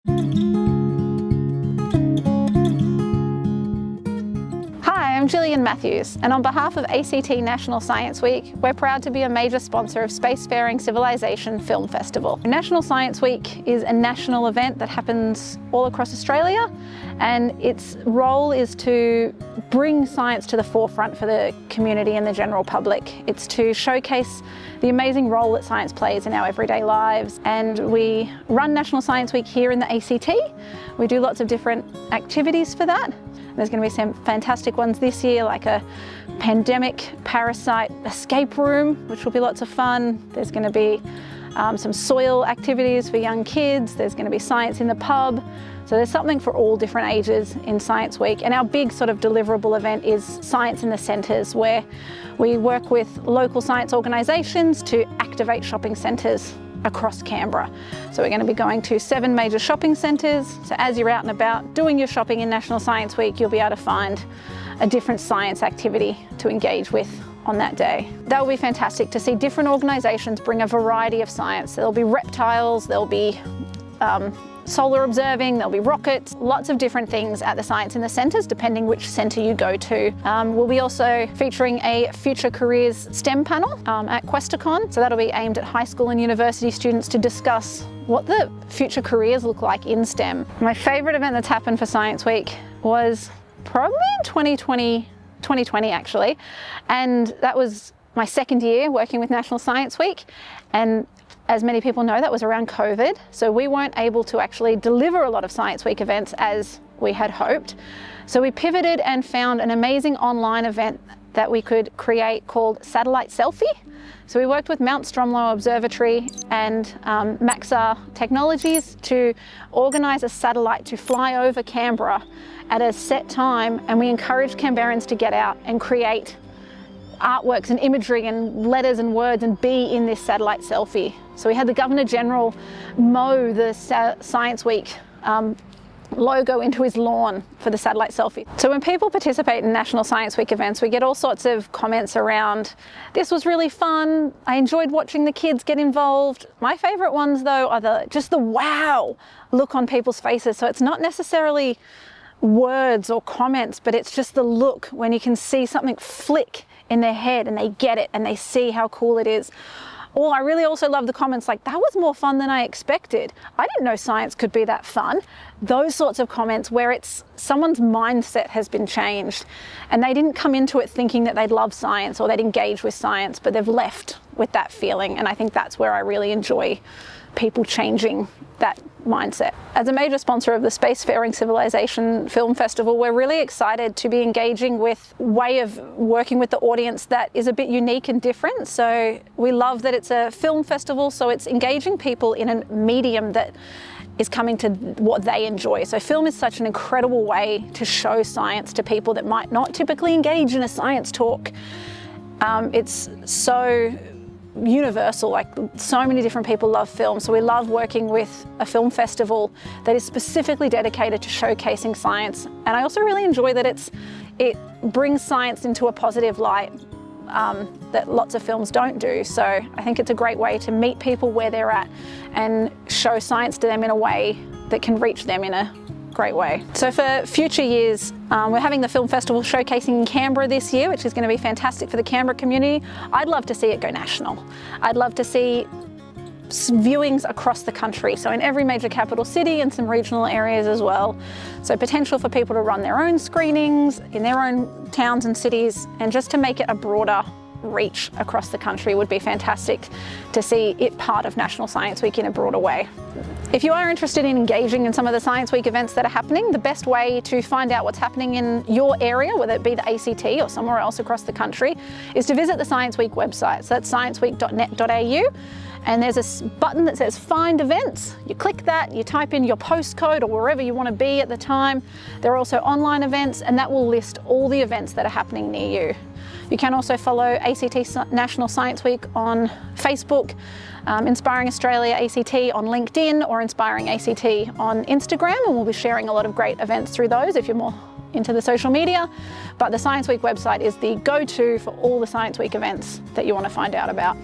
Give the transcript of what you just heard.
Hi, I'm Gillian Matthews, and on behalf of ACT National Science Week, we're proud to be a major sponsor of Spacefaring Civilisation Film Festival. National Science Week is a national event that happens all across Australia, and its role is to bring science to the forefront for the community and the general public. It's to showcase the amazing role that science plays in our everyday lives. And we run National Science Week here in the ACT. We do lots of different activities for that. There's going to be some fantastic ones this year, like a pandemic parasite escape room, which will be lots of fun. There's going to be some soil activities for young kids. There's going to be science in the pub. So there's something for all different ages in Science Week. And our big sort of deliverable event is Science in the Centres, where we work with local science organisations to activate shopping centres across Canberra. So we're going to be going to 7 major shopping centres. So as you're out and about doing your shopping in National Science Week, you'll be able to find a different science activity to engage with on that day. That will be fantastic to see different organisations bring a variety of science. There'll be reptiles, there'll be solar observing, there'll be rockets, lots of different things at the Science in the Centres, depending which centre you go to. We'll be also featuring a Future Careers STEM panel at Questacon. So that'll be aimed at high school and university students to discuss what the future careers look like in STEM. My favourite event that's happened for Science Week was probably in 2020 actually, and that was my second year working with National Science Week. And as many people know, that was around COVID, so we weren't able to actually deliver a lot of Science Week events as we had hoped. So we pivoted and found an amazing online event that we could create called Satellite Selfie. So we worked with Mount Stromlo Observatory and Maxar Technologies to organise a satellite to fly over Canberra at a set time, and we encouraged Canberrans to get out and create artworks and imagery and letters and words and be in this satellite selfie. So we had the Governor-General mow the Science Week logo into his lawn for the satellite selfie. So when people participate in National Science Week events, we get all sorts of comments around, this was really fun, I enjoyed watching the kids get involved. My favourite ones though are just the wow look on people's faces. So it's not necessarily words or comments, but it's just the look when you can see something flick in their head and they get it and they see how cool it is. Or I really also love the comments like, that was more fun than I expected. I didn't know science could be that fun. Those sorts of comments where it's someone's mindset has been changed and they didn't come into it thinking that they'd love science or they'd engage with science, but they've left with that feeling. And I think that's where I really enjoy people changing that mindset. As a major sponsor of the Spacefaring Civilisation Film Festival, we're really excited to be engaging with a way of working with the audience that is a bit unique and different. So we love that it's a film festival, so it's engaging people in a medium that is coming to what they enjoy. So film is such an incredible way to show science to people that might not typically engage in a science talk. It's so universal, like so many different people love film, so we love working with a film festival that is specifically dedicated to showcasing science. And I also really enjoy that it brings science into a positive light that lots of films don't do. So I think it's a great way to meet people where they're at and show science to them in a way that can reach them in a great way. So for future years, we're having the film festival showcasing in Canberra this year, which is going to be fantastic for the Canberra community. I'd love to see it go national. I'd love to see viewings across the country, so in every major capital city and some regional areas as well. So potential for people to run their own screenings in their own towns and cities, and just to make it a broader reach across the country would be fantastic to see it part of National Science Week in a broader way. If you are interested in engaging in some of the Science Week events that are happening, the best way to find out what's happening in your area, whether it be the ACT or somewhere else across the country, is to visit the Science Week website. So that's scienceweek.net.au. And there's a button that says Find Events. You click that, you type in your postcode or wherever you want to be at the time. There are also online events, and that will list all the events that are happening near you. You can also follow ACT National Science Week on Facebook, Inspiring Australia ACT on LinkedIn, or Inspiring ACT on Instagram, and we'll be sharing a lot of great events through those if you're more into the social media. But the Science Week website is the go-to for all the Science Week events that you want to find out about.